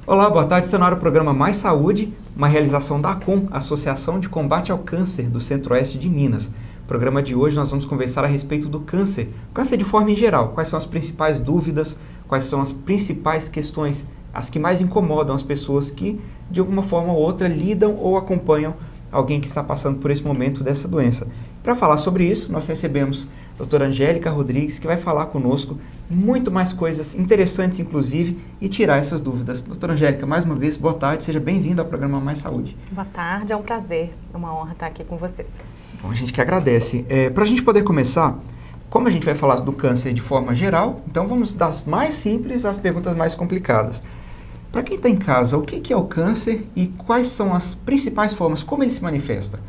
Olá, boa tarde. Está no ar o programa Mais Saúde, uma realização da ACOM, Associação de Combate ao Câncer do Centro-Oeste de Minas. No programa de hoje nós vamos conversar a respeito do câncer de forma em geral. Quais são as principais dúvidas, quais são as principais questões, as que mais incomodam as pessoas que, de alguma forma ou outra, lidam ou acompanham alguém que está passando por esse momento dessa doença. Para falar sobre isso, nós recebemos a doutora Angélica Rodrigues, que vai falar conosco muito mais coisas interessantes, inclusive, e tirar essas dúvidas. Doutora Angélica, mais uma vez, boa tarde, seja bem-vinda ao programa Mais Saúde. Boa tarde, é um prazer, é uma honra estar aqui com vocês. Bom, a gente que agradece. Para a gente poder começar, como a gente vai falar do câncer de forma geral, então vamos das mais simples às perguntas mais complicadas. Para quem está em casa, o que é o câncer e quais são as principais formas, como ele se manifesta?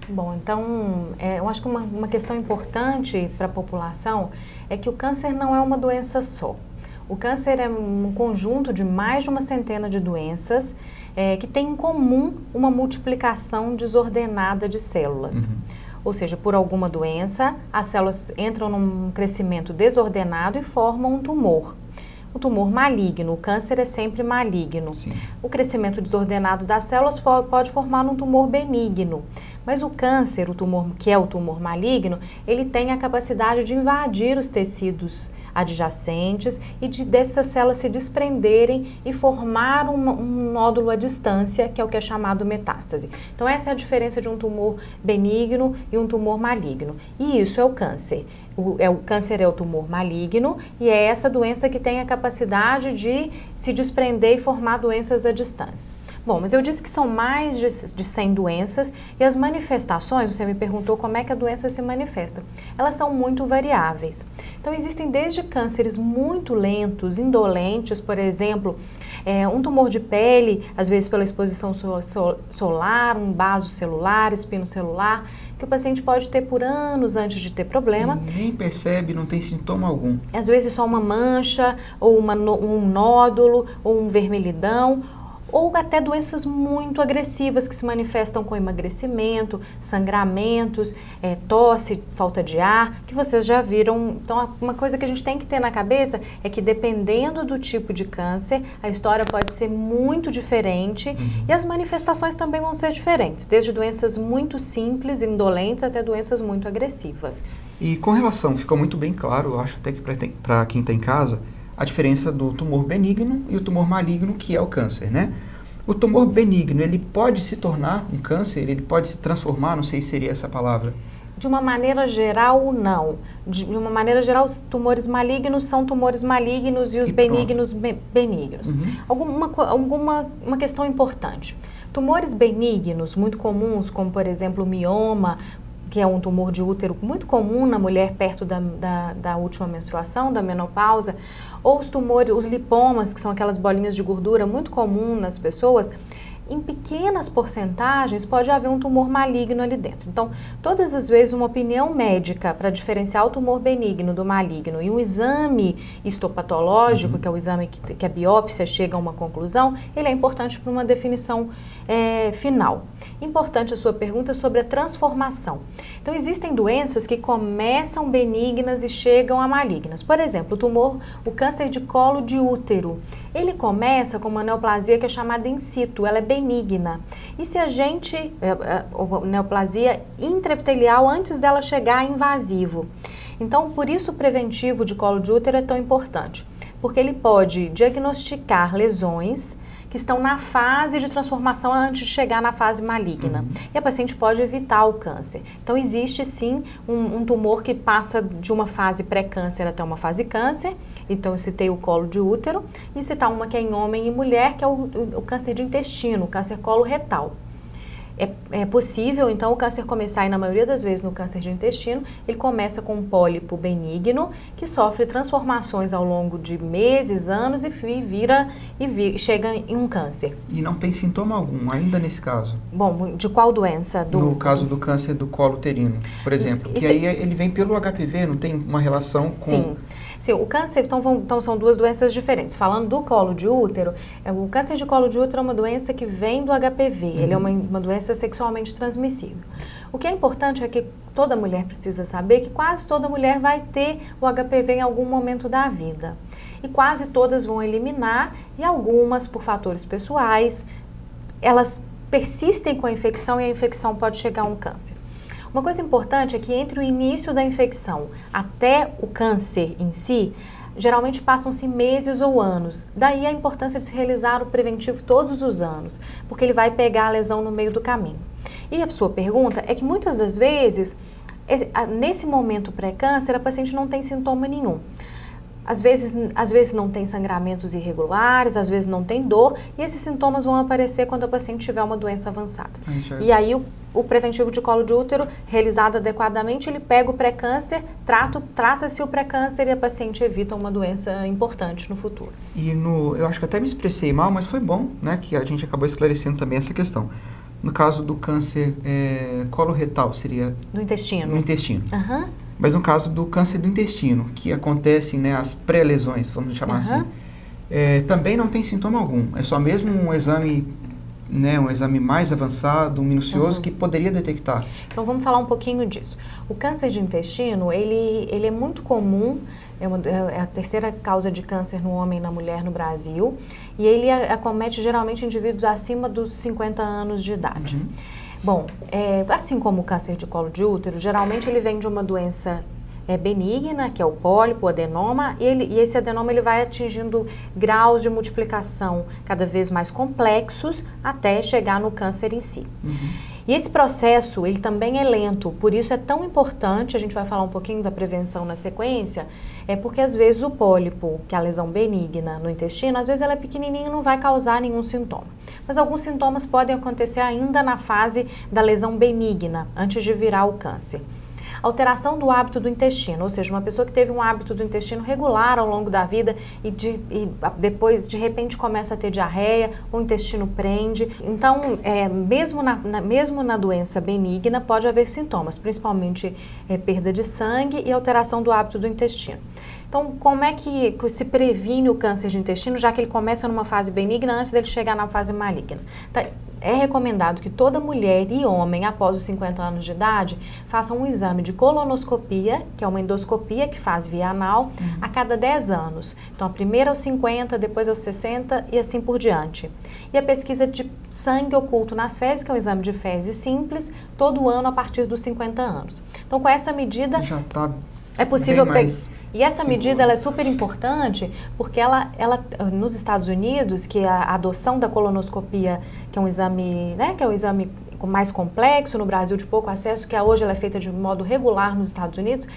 Bom, então, eu acho que uma questão importante para a população é que o câncer não é uma doença só. O câncer é um conjunto de mais de uma centena de doenças que tem em comum uma multiplicação desordenada de células. Ou seja, por alguma doença, as células entram num crescimento desordenado e formam um tumor. O tumor maligno, o câncer é sempre maligno. Sim. O crescimento desordenado das células pode formar um tumor benigno. Mas o câncer, o tumor que é o tumor maligno, ele tem a capacidade de invadir os tecidos adjacentes e dessas células se desprenderem e formar um nódulo à distância, que é o que é chamado metástase. Então essa é a diferença de um tumor benigno e um tumor maligno. E isso é o câncer. O câncer é o tumor maligno e é essa doença que tem a capacidade de se desprender e formar doenças à distância. Bom, mas eu disse que são mais de 100 doenças e as manifestações, você me perguntou como é que a doença se manifesta. Elas são muito variáveis. Então existem desde cânceres muito lentos, indolentes, por exemplo, um tumor de pele, às vezes pela exposição solar, um vaso celular, espino celular, que o paciente pode ter por anos antes de ter problema. E nem percebe, não tem sintoma algum. Às vezes só uma mancha, ou um nódulo, ou um vermelhidão, ou até doenças muito agressivas que se manifestam com emagrecimento, sangramentos, tosse, falta de ar, que vocês já viram. Então, uma coisa que a gente tem que ter na cabeça é que dependendo do tipo de câncer, a história pode ser muito diferente e as manifestações também vão ser diferentes, desde doenças muito simples, indolentes, até doenças muito agressivas. E com relação, ficou muito bem claro, eu acho até que para quem está em casa, a diferença do tumor benigno e o tumor maligno, que é o câncer, né? O tumor benigno, ele pode se tornar um câncer? Ele pode se transformar? Não sei se seria essa palavra. De uma maneira geral, não. De uma maneira geral, os tumores malignos são tumores malignos e os benignos, benignos. Uma questão importante. Tumores benignos, muito comuns, como por exemplo o mioma, que é um tumor de útero muito comum na mulher perto da última menstruação, da menopausa, ou os tumores, os lipomas, que são aquelas bolinhas de gordura muito comum nas pessoas, em pequenas porcentagens pode haver um tumor maligno ali dentro. Então, todas as vezes uma opinião médica para diferenciar o tumor benigno do maligno e um exame histopatológico, que é o exame que a biópsia chega a uma conclusão, ele é importante para uma definição final. Importante a sua pergunta sobre a transformação. Então, existem doenças que começam benignas e chegam a malignas. Por exemplo, o câncer de colo de útero. Ele começa com uma neoplasia que é chamada in situ, ela é benigna. E se a gente, neoplasia intraepitelial antes dela chegar invasivo. Então, por isso o preventivo de colo de útero é tão importante, porque ele pode diagnosticar lesões que estão na fase de transformação antes de chegar na fase maligna. E a paciente pode evitar o câncer. Então, existe sim um tumor que passa de uma fase pré-câncer até uma fase câncer. Então, eu citei o colo de útero. E citar uma que é em homem e mulher, que é o câncer de intestino, o câncer coloretal. É possível, então, o câncer começar, e na maioria das vezes no câncer de intestino, ele começa com um pólipo benigno, que sofre transformações ao longo de meses, anos, e chega em um câncer. E não tem sintoma algum, ainda nesse caso? Bom, de qual doença? No caso do câncer do colo uterino, por exemplo, que aí ele vem pelo HPV, não tem uma relação com... Sim. Sim, o câncer, então são duas doenças diferentes. Falando do colo de útero, o câncer de colo de útero é uma doença que vem do HPV, ele é uma doença sexualmente transmissível. O que é importante é que toda mulher precisa saber que quase toda mulher vai ter o HPV em algum momento da vida. E quase todas vão eliminar, e algumas, por fatores pessoais, elas persistem com a infecção e a infecção pode chegar a um câncer. Uma coisa importante é que entre o início da infecção até o câncer em si, geralmente passam-se meses ou anos. Daí a importância de se realizar o preventivo todos os anos, porque ele vai pegar a lesão no meio do caminho. E a sua pergunta é que muitas das vezes, nesse momento pré-câncer, a paciente não tem sintoma nenhum. Às vezes não tem sangramentos irregulares, às vezes não tem dor, e esses sintomas vão aparecer quando a paciente tiver uma doença avançada. E aí o preventivo de colo de útero, realizado adequadamente, ele pega o pré-câncer, trata-se o pré-câncer e a paciente evita uma doença importante no futuro. E eu acho que até me expressei mal, mas foi bom, né, que a gente acabou esclarecendo também essa questão. No caso do câncer coloretal, seria... No intestino. No intestino. Uhum. Mas no caso do câncer do intestino, que acontecem, né, as pré-lesões, vamos chamar assim, também não tem sintoma algum. É só mesmo um exame, né, um exame mais avançado, minucioso, que poderia detectar. Então vamos falar um pouquinho disso. O câncer de intestino, ele é muito comum, é a terceira causa de câncer no homem e na mulher no Brasil, e ele acomete geralmente indivíduos acima dos 50 anos de idade. Bom, assim como o câncer de colo de útero, geralmente ele vem de uma doença benigna, que é o pólipo, o adenoma, e esse adenoma ele vai atingindo graus de multiplicação cada vez mais complexos até chegar no câncer em si. E esse processo, ele também é lento, por isso é tão importante, a gente vai falar um pouquinho da prevenção na sequência, porque às vezes o pólipo, que é a lesão benigna no intestino, às vezes ela é pequenininha e não vai causar nenhum sintoma. Mas alguns sintomas podem acontecer ainda na fase da lesão benigna, antes de virar o câncer. Alteração do hábito do intestino, ou seja, uma pessoa que teve um hábito do intestino regular ao longo da vida e depois, de repente, começa a ter diarreia, o intestino prende. Então, mesmo na doença benigna, pode haver sintomas, principalmente perda de sangue e alteração do hábito do intestino. Então, como é que se previne o câncer de intestino, já que ele começa numa fase benigna antes dele chegar na fase maligna? Tá, é recomendado que toda mulher e homem, após os 50 anos de idade, façam um exame de colonoscopia, que é uma endoscopia que faz via anal, a cada 10 anos. Então, a primeira aos 50, depois aos 60 e assim por diante. E a pesquisa de sangue oculto nas fezes, que é um exame de fezes simples, todo ano a partir dos 50 anos. Então, com essa medida, já tá é possível pegar. E essa seguro. medida ela é super importante porque ela nos Estados Unidos, que a adoção da colonoscopia, que é um exame, né, que é um exame mais complexo, no Brasil de pouco acesso, que hoje ela é feita de modo regular nos Estados Unidos,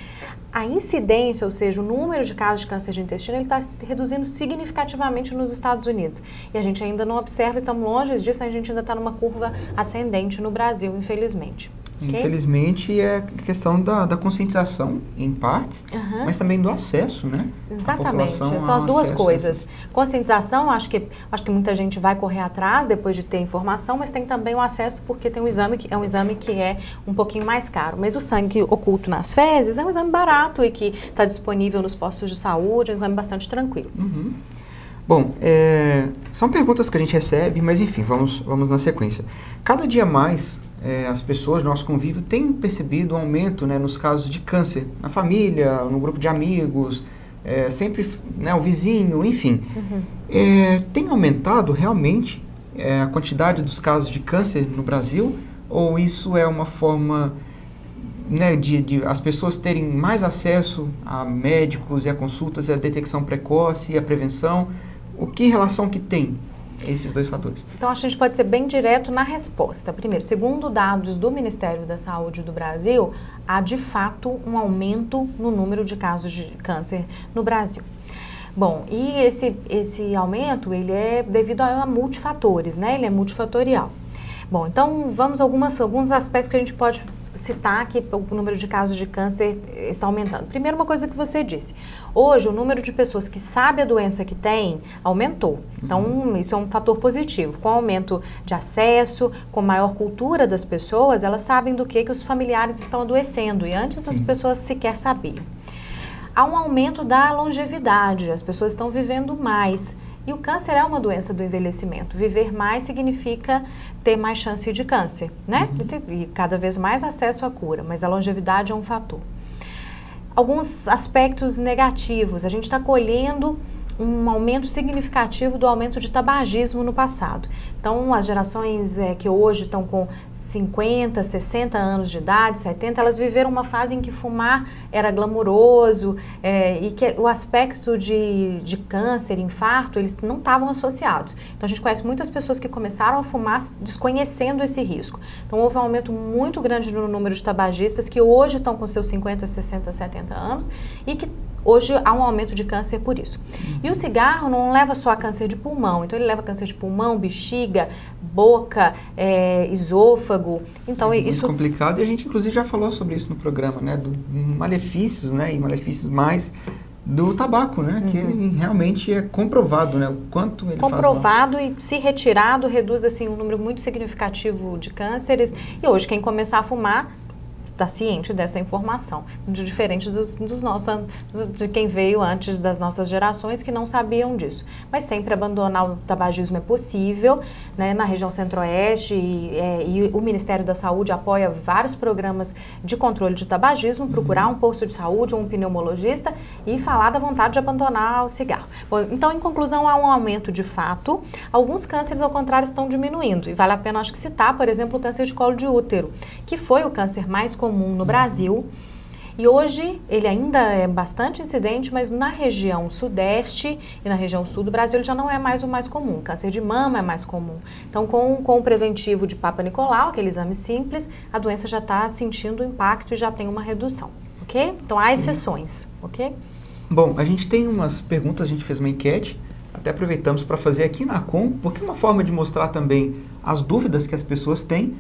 a incidência, ou seja, o número de casos de câncer de intestino, ele está reduzindo significativamente nos Estados Unidos. E a gente ainda não observa, estamos longe disso, a gente ainda está numa curva ascendente no Brasil, infelizmente. Infelizmente, é questão da conscientização, em partes, mas também do acesso, né? Exatamente, são as duas coisas. Conscientização, acho que muita gente vai correr atrás depois de ter informação, mas tem também o acesso porque tem um exame que é um pouquinho mais caro. Mas o sangue oculto nas fezes é um exame barato e que está disponível nos postos de saúde, é um exame bastante tranquilo. Bom, são perguntas que a gente recebe, mas enfim, vamos na sequência. Cada dia mais as pessoas do nosso convívio têm percebido um aumento, né, nos casos de câncer, na família, no grupo de amigos, sempre, né, o vizinho, enfim. Tem aumentado realmente a quantidade dos casos de câncer no Brasil? Ou isso é uma forma, né, de as pessoas terem mais acesso a médicos e a consultas e a detecção precoce e a prevenção? Que relação que tem esses dois fatores? Então, acho que a gente pode ser bem direto na resposta. Primeiro, segundo dados do Ministério da Saúde do Brasil, há de fato um aumento no número de casos de câncer no Brasil. Bom, e esse aumento, ele é devido a multifatores, né? Ele é multifatorial. Bom, então vamos a alguns aspectos que a gente pode citar que o número de casos de câncer está aumentando. Primeiro, uma coisa que você disse. Hoje, o número de pessoas que sabe a doença que tem aumentou. Então, isso é um fator positivo. Com o aumento de acesso, com maior cultura das pessoas, elas sabem do que os familiares estão adoecendo. E antes as pessoas sequer sabiam. há um aumento da longevidade, as pessoas estão vivendo mais. E o câncer é uma doença do envelhecimento. Viver mais significa ter mais chance de câncer, né? E cada vez mais acesso à cura, mas a longevidade é um fator. Alguns aspectos negativos, a gente está colhendo um aumento significativo do aumento de tabagismo no passado. Então, as gerações que hoje estão com 50, 60 anos de idade, 70, elas viveram uma fase em que fumar era glamuroso e que o aspecto de câncer, infarto, eles não estavam associados. Então, a gente conhece muitas pessoas que começaram a fumar desconhecendo esse risco. Então, houve um aumento muito grande no número de tabagistas que hoje estão com seus 50, 60, 70 anos e que hoje há um aumento de câncer por isso. E o cigarro não leva só a câncer de pulmão, então ele leva câncer de pulmão, bexiga, boca, esôfago. Então Muito isso complicado, e a gente inclusive já falou sobre isso no programa, né, do malefícios, né, e malefícios mais do tabaco, né, que ele realmente é comprovado, né, o quanto ele comprovado faz mal. E se retirado reduz assim um número muito significativo de cânceres. E hoje quem começar a fumar está ciente dessa informação, diferente de quem veio antes das nossas gerações que não sabiam disso. Mas sempre abandonar o tabagismo é possível, né? Na região centro-oeste e o Ministério da Saúde apoia vários programas de controle de tabagismo, procurar um posto de saúde ou um pneumologista e falar da vontade de abandonar o cigarro. Bom, então, em conclusão, há um aumento de fato. Alguns cânceres, ao contrário, estão diminuindo. E vale a pena, acho que citar, por exemplo, o câncer de colo de útero, que foi o câncer mais comum no Brasil, e hoje ele ainda é bastante incidente, mas na região sudeste e na região sul do Brasil ele já não é mais o mais comum. Câncer de mama é mais comum. Então, com o preventivo de Papa Nicolau, aquele exame simples, a doença já está sentindo o impacto e já tem uma redução, ok? Então, há exceções, ok? Bom, a gente tem umas perguntas, a gente fez uma enquete, até aproveitamos para fazer aqui na ACOM, porque é uma forma de mostrar também as dúvidas que as pessoas têm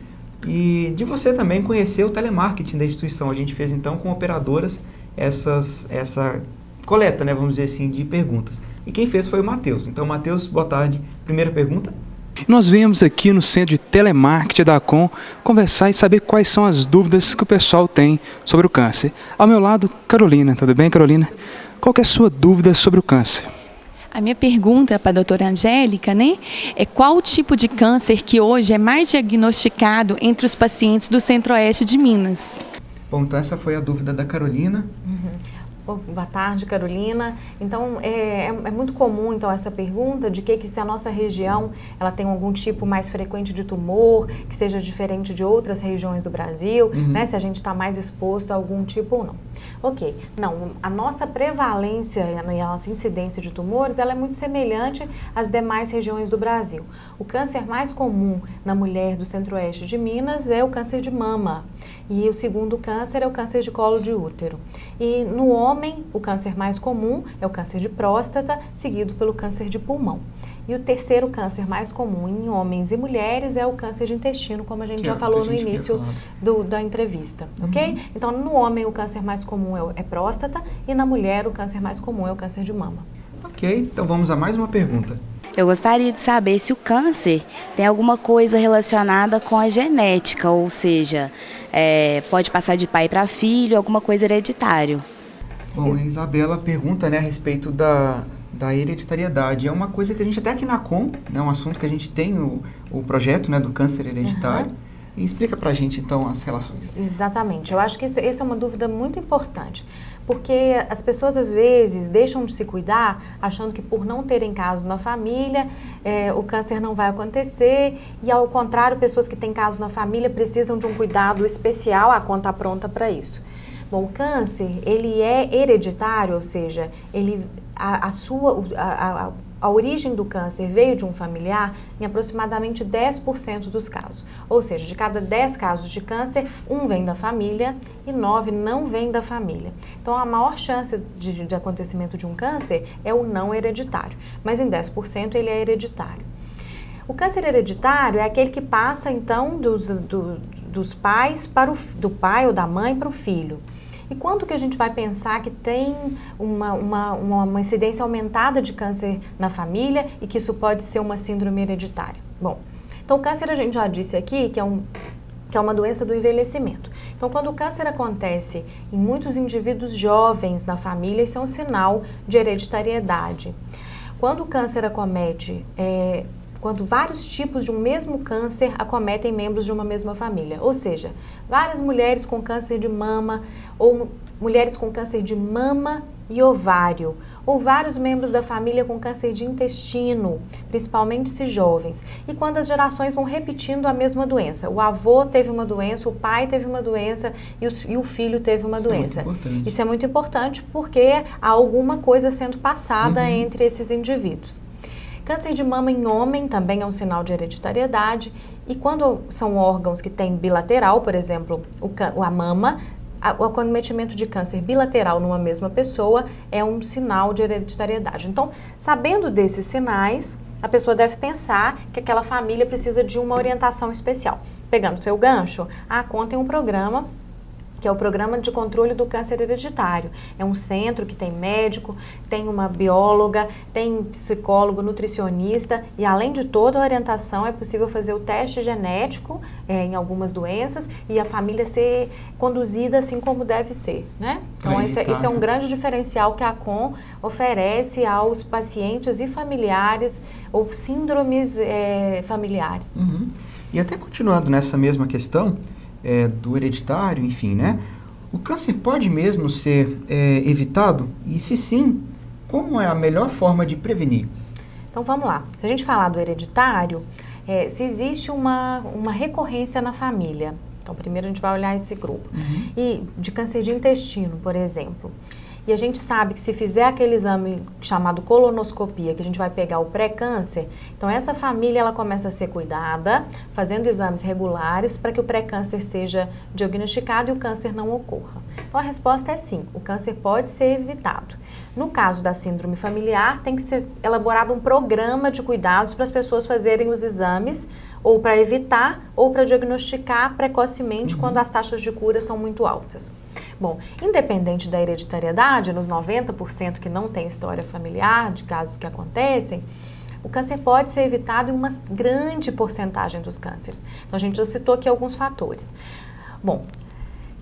e de você também conhecer o telemarketing da instituição. A gente fez então com operadoras essa coleta, né, vamos dizer assim, de perguntas. E quem fez foi o Matheus. Então, Matheus, boa tarde. Primeira pergunta. Nós viemos aqui no Centro de Telemarketing da ACOM conversar e saber quais são as dúvidas que o pessoal tem sobre o câncer. Ao meu lado, Carolina. Tudo bem, Carolina? Qual que é a sua dúvida sobre o câncer? A minha pergunta para a doutora Angélica, né, é qual o tipo de câncer que hoje é mais diagnosticado entre os pacientes do Centro-Oeste de Minas? Bom, então essa foi a dúvida da Carolina. Boa tarde, Carolina. Então, é muito comum então essa pergunta de que se a nossa região ela tem algum tipo mais frequente de tumor, que seja diferente de outras regiões do Brasil, né? Se a gente está mais exposto a algum tipo ou não. Ok, não, a nossa prevalência e a nossa incidência de tumores, ela é muito semelhante às demais regiões do Brasil. O câncer mais comum na mulher do Centro-Oeste de Minas é o câncer de mama. E o segundo câncer é o câncer de colo de útero. E no homem, o câncer mais comum é o câncer de próstata, seguido pelo câncer de pulmão. E o terceiro câncer mais comum em homens e mulheres é o câncer de intestino, como a gente já falou no início da entrevista, ok? Então, no homem, o câncer mais comum é próstata e na mulher, o câncer mais comum é o câncer de mama. Ok, então vamos a mais uma pergunta. Eu gostaria de saber se o câncer tem alguma coisa relacionada com a genética, ou seja, pode passar de pai para filho, alguma coisa hereditária. Bom, a Isabela pergunta, né, a respeito da hereditariedade. É uma coisa que a gente até aqui na ACOM, né, um assunto que a gente tem o projeto, né, do câncer hereditário. E explica pra gente, então, as relações. Exatamente. Eu acho que essa é uma dúvida muito importante, porque as pessoas, às vezes, deixam de se cuidar achando que por não terem casos na família, o câncer não vai acontecer, e, ao contrário, pessoas que têm casos na família precisam de um cuidado especial, a ACOM está pronta para isso. Bom, o câncer, ele é hereditário, ou seja, a origem do câncer veio de um familiar em aproximadamente 10% dos casos. Ou seja, de cada 10 casos de câncer, 1 vem da família e 9 não vem da família. Então, a maior chance de acontecimento de um câncer é o não hereditário, mas em 10% ele é hereditário. O câncer hereditário é aquele que passa, então, dos pais do pai ou da mãe para o filho. E quanto que a gente vai pensar que tem uma incidência aumentada de câncer na família e que isso pode ser uma síndrome hereditária? Bom, então o câncer a gente já disse aqui que que é uma doença do envelhecimento. Então, quando o câncer acontece em muitos indivíduos jovens na família, isso é um sinal de hereditariedade. Quando o câncer acomete, quando vários tipos de um mesmo câncer acometem membros de uma mesma família, ou seja, várias mulheres com câncer de mama, ou mulheres com câncer de mama e ovário, ou vários membros da família com câncer de intestino, principalmente se jovens. E quando as gerações vão repetindo a mesma doença. O avô teve uma doença, o pai teve uma doença e o filho teve uma doença. Isso é muito importante porque há alguma coisa sendo passada entre esses indivíduos. Câncer de mama em homem também é um sinal de hereditariedade. E quando são órgãos que têm bilateral, por exemplo, a mama, o acometimento de câncer bilateral numa mesma pessoa é um sinal de hereditariedade. Então, sabendo desses sinais, a pessoa deve pensar que aquela família precisa de uma orientação especial. Pegando seu gancho, a ACON tem um programa, que é o Programa de Controle do Câncer Hereditário. É um centro que tem médico, tem uma bióloga, tem psicólogo, nutricionista e, além de toda a orientação, é possível fazer o teste genético em algumas doenças e a família ser conduzida assim como deve ser, né? Então, esse é um grande diferencial que a ACON oferece aos pacientes e familiares ou síndromes familiares. E até continuando nessa mesma questão, do hereditário, enfim, né? O câncer pode mesmo ser evitado? E se sim, como é a melhor forma de prevenir? Então vamos lá. Se a gente falar do hereditário, se existe uma recorrência na família. Então primeiro a gente vai olhar esse grupo. E de câncer de intestino, por exemplo. E a gente sabe que se fizer aquele exame chamado colonoscopia, que a gente vai pegar o pré-câncer, então essa família ela começa a ser cuidada, fazendo exames regulares para que o pré-câncer seja diagnosticado e o câncer não ocorra. Então a resposta é sim, o câncer pode ser evitado. No caso da síndrome familiar, tem que ser elaborado um programa de cuidados para as pessoas fazerem os exames, ou para evitar, ou para diagnosticar precocemente quando as taxas de cura são muito altas. Bom, independente da hereditariedade, nos 90% que não tem história familiar, de casos que acontecem, o câncer pode ser evitado em uma grande porcentagem dos cânceres. Então, a gente já citou aqui alguns fatores. Bom,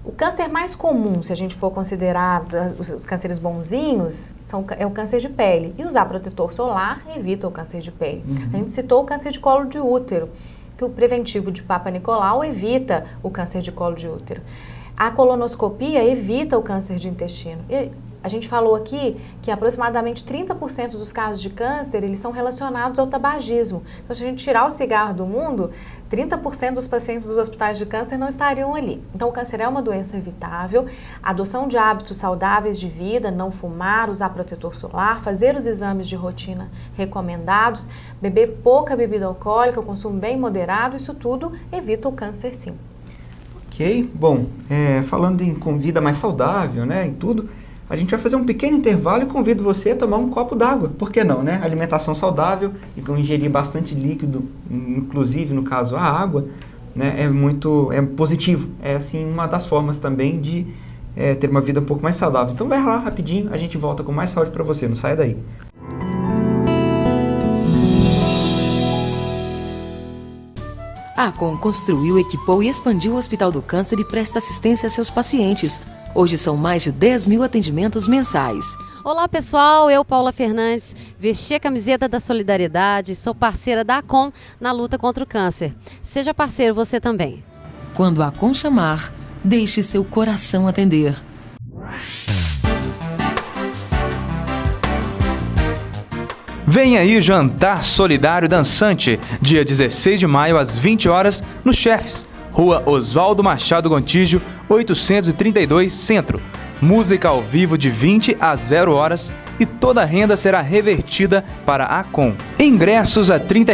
o câncer mais comum, se a gente for considerar os cânceres bonzinhos, é o câncer de pele. E usar protetor solar evita o câncer de pele. A gente citou o câncer de colo de útero, que o preventivo de Papa Nicolau evita o câncer de colo de útero. A colonoscopia evita o câncer de intestino. E a gente falou aqui que aproximadamente 30% dos casos de câncer, eles são relacionados ao tabagismo. Então, se a gente tirar o cigarro do mundo, 30% dos pacientes dos hospitais de câncer não estariam ali. Então, o câncer é uma doença evitável. A adoção de hábitos saudáveis de vida, não fumar, usar protetor solar, fazer os exames de rotina recomendados, beber pouca bebida alcoólica, o consumo bem moderado, isso tudo evita o câncer, sim. Ok, bom, falando em vida mais saudável, né, e tudo, a gente vai fazer um pequeno intervalo e convido você a tomar um copo d'água. Por que não, né? Alimentação saudável e com ingerir bastante líquido, inclusive no caso a água, né, é positivo. É assim uma das formas também de ter uma vida um pouco mais saudável. Então vai lá rapidinho, a gente volta com mais saúde para você, não saia daí. A ACON construiu, equipou e expandiu o Hospital do Câncer e presta assistência a seus pacientes. Hoje são mais de 10 mil atendimentos mensais. Olá pessoal, eu Paula Fernandes, vesti a camiseta da solidariedade, sou parceira da ACON na luta contra o câncer. Seja parceiro você também. Quando a ACON chamar, deixe seu coração atender. Vem aí o Jantar Solidário Dançante, dia 16 de maio às 20 horas no Chefs, Rua Oswaldo Machado Gontijo, 832 Centro. Música ao vivo de 20 a 0 horas e toda a renda será revertida para a ACON. Ingressos a R$ 30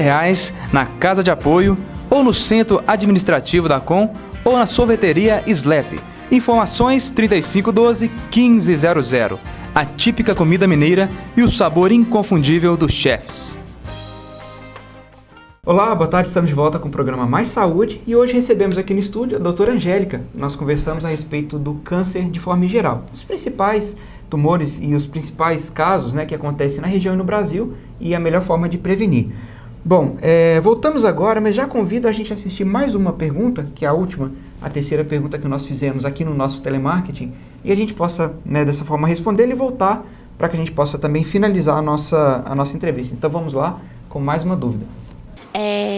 na Casa de Apoio ou no Centro Administrativo da ACON ou na sorveteria Slap. Informações 3512-1500. A típica comida mineira e o sabor inconfundível dos chefs. Olá, boa tarde, estamos de volta com o programa Mais Saúde e hoje recebemos aqui no estúdio a doutora Angélica. Nós conversamos a respeito do câncer de forma geral, os principais tumores e os principais casos, né, que acontecem na região e no Brasil e a melhor forma de prevenir. Bom, voltamos agora, mas já convido a gente a assistir mais uma pergunta, que é a última, a terceira pergunta que nós fizemos aqui no nosso telemarketing, e a gente possa, né, dessa forma, responder e voltar para que a gente possa também finalizar a nossa entrevista. Então vamos lá com mais uma dúvida.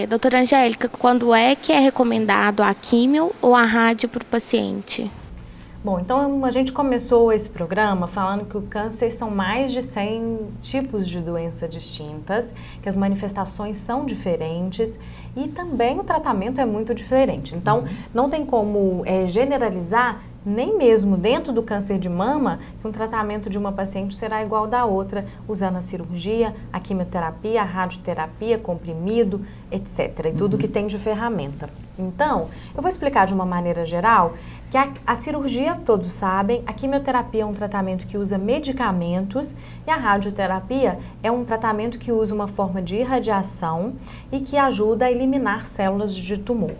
Doutora Angélica, quando é que é recomendado a químio ou a rádio para o paciente? Bom, então a gente começou esse programa falando que o câncer são mais de 100 tipos de doença distintas, que as manifestações são diferentes e também o tratamento é muito diferente. Então, não tem como generalizar, nem mesmo dentro do câncer de mama, que um tratamento de uma paciente será igual da outra, usando a cirurgia, a quimioterapia, a radioterapia, comprimido, etc. E tudo que tem de ferramenta. Então, eu vou explicar de uma maneira geral que a cirurgia, todos sabem, a quimioterapia é um tratamento que usa medicamentos e a radioterapia é um tratamento que usa uma forma de irradiação e que ajuda a eliminar células de tumor.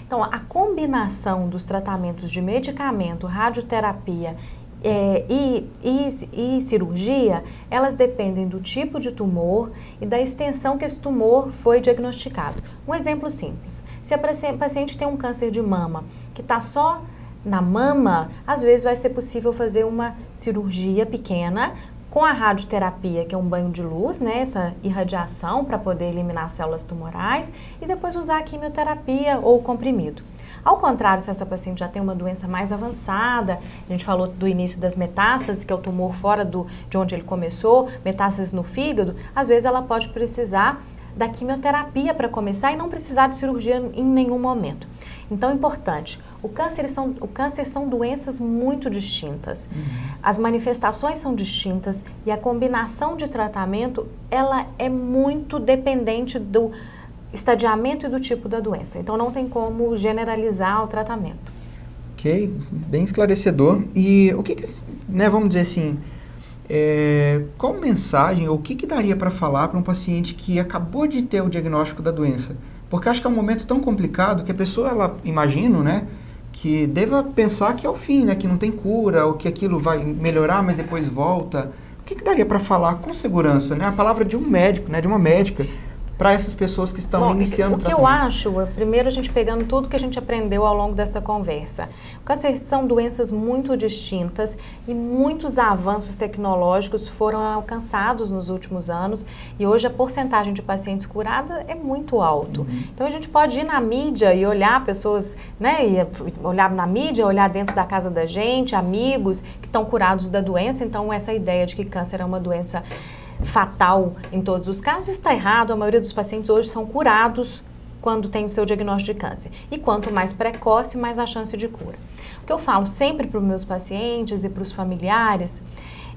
Então, a combinação dos tratamentos de medicamento, radioterapia e cirurgia, elas dependem do tipo de tumor e da extensão que esse tumor foi diagnosticado. Um exemplo simples, se a paciente tem um câncer de mama que está só na mama, às vezes vai ser possível fazer uma cirurgia pequena com a radioterapia, que é um banho de luz, né, essa irradiação para poder eliminar células tumorais, e depois usar a quimioterapia ou o comprimido. Ao contrário, se essa paciente já tem uma doença mais avançada, a gente falou do início das metástases, que é o tumor fora de onde ele começou, metástases no fígado, às vezes ela pode precisar da quimioterapia para começar e não precisar de cirurgia em nenhum momento. Então, é importante, o câncer são doenças muito distintas. As manifestações são distintas e a combinação de tratamento, ela é muito dependente do estadiamento e do tipo da doença. Então, não tem como generalizar o tratamento. Ok, bem esclarecedor. E o que né, vamos dizer assim, qual mensagem ou o que daria para falar para um paciente que acabou de ter o diagnóstico da doença? Porque acho que é um momento tão complicado que a pessoa, ela imagino, né, que deva pensar que é o fim, né, que não tem cura, ou que aquilo vai melhorar, mas depois volta. O que daria para falar com segurança, né, a palavra de um médico, né, de uma médica, para essas pessoas que estão iniciando o tratamento? O que eu acho, primeiro a gente pegando tudo que a gente aprendeu ao longo dessa conversa, o câncer são doenças muito distintas e muitos avanços tecnológicos foram alcançados nos últimos anos e hoje a porcentagem de pacientes curados é muito alto. Então a gente pode ir na mídia e olhar pessoas, né, e olhar na mídia, olhar dentro da casa da gente, amigos que estão curados da doença. Então essa ideia de que câncer é uma doença fatal em todos os casos está errado. A maioria dos pacientes hoje são curados quando tem o seu diagnóstico de câncer. E quanto mais precoce, mais a chance de cura. O que eu falo sempre para os meus pacientes e para os familiares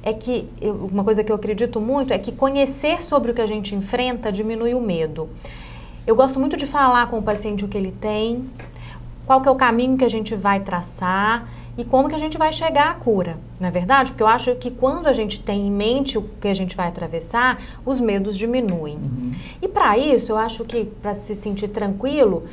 é que, uma coisa que eu acredito muito é que conhecer sobre o que a gente enfrenta diminui o medo. Eu gosto muito de falar com o paciente o que ele tem, qual que é o caminho que a gente vai traçar e como que a gente vai chegar à cura, não é verdade? Porque eu acho que quando a gente tem em mente o que a gente vai atravessar, os medos diminuem. E para isso, eu acho que para se sentir tranquilo,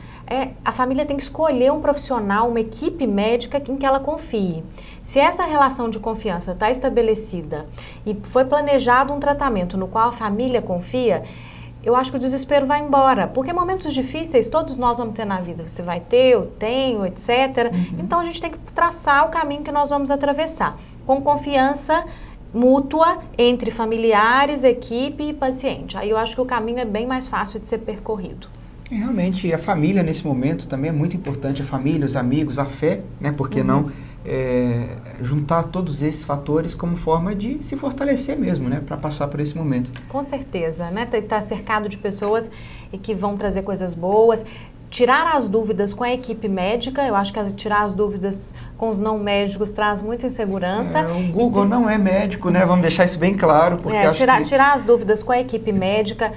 a família tem que escolher um profissional, uma equipe médica em que ela confie. Se essa relação de confiança está estabelecida e foi planejado um tratamento no qual a família confia, eu acho que o desespero vai embora, porque momentos difíceis todos nós vamos ter na vida. Você vai ter, eu tenho, etc. Então a gente tem que traçar o caminho que nós vamos atravessar, com confiança mútua entre familiares, equipe e paciente. Aí eu acho que o caminho é bem mais fácil de ser percorrido. Realmente, a família nesse momento também é muito importante, a família, os amigos, a fé, né? Por que não juntar todos esses fatores como forma de se fortalecer mesmo, né? Para passar por esse momento. Com certeza, né? Tá cercado de pessoas que vão trazer coisas boas. Tirar as dúvidas com a equipe médica, eu acho que tirar as dúvidas com os não médicos traz muita insegurança. O Google não é médico, né? Vamos deixar isso bem claro. Porque tirar as dúvidas com a equipe médica,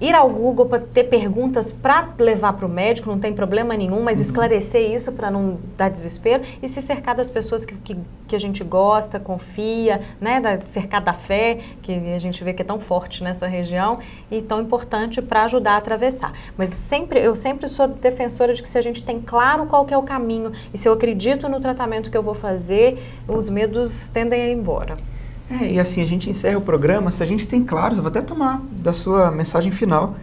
ir ao Google para ter perguntas para levar para o médico, não tem problema nenhum, mas esclarecer isso para não dar desespero e se cercar das pessoas que a gente gosta, confia, né, cercar da fé, que a gente vê que é tão forte nessa região e tão importante para ajudar a atravessar. Mas eu sempre sou defensora de que se a gente tem claro qual que é o caminho e se eu acredito no tratamento que eu vou fazer, os medos tendem a ir embora. E assim, a gente encerra o programa, se a gente tem claros, eu vou até tomar da sua mensagem final,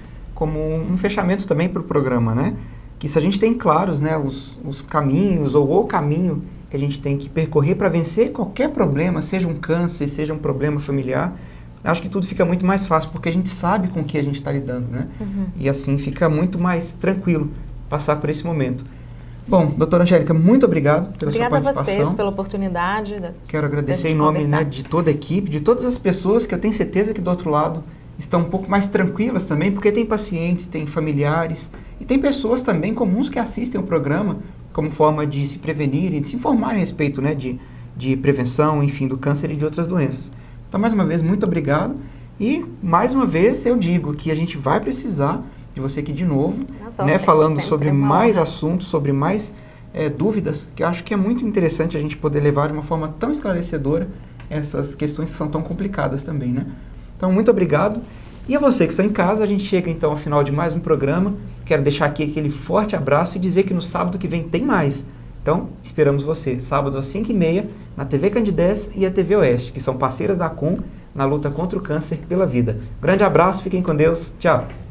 como um fechamento também para o programa, né? Que se a gente tem claros, né, os caminhos ou o caminho que a gente tem que percorrer para vencer qualquer problema, seja um câncer, seja um problema familiar, acho que tudo fica muito mais fácil, porque a gente sabe com o que a gente está lidando, né? E assim fica muito mais tranquilo passar por esse momento. Bom, doutora Angélica, muito obrigado pela sua participação. Obrigada a vocês pela oportunidade. Quero agradecer em nome, né, de toda a equipe, de todas as pessoas que eu tenho certeza que do outro lado estão um pouco mais tranquilas também, porque tem pacientes, tem familiares e tem pessoas também comuns que assistem o programa como forma de se prevenir e de se informar a respeito, né, de prevenção, enfim, do câncer e de outras doenças. Então, mais uma vez, muito obrigado. E, mais uma vez, eu digo que a gente vai precisar de você aqui de novo, né, falando sobre mais assuntos, sobre mais dúvidas, que eu acho que é muito interessante a gente poder levar de uma forma tão esclarecedora essas questões que são tão complicadas também, né? Então, muito obrigado. E a você que está em casa, a gente chega então ao final de mais um programa. Quero deixar aqui aquele forte abraço e dizer que no sábado que vem tem mais. Então, esperamos você, sábado às 5h30, na TV Candidez e a TV Oeste, que são parceiras da ACOM na luta contra o câncer pela vida. Grande abraço, fiquem com Deus, tchau!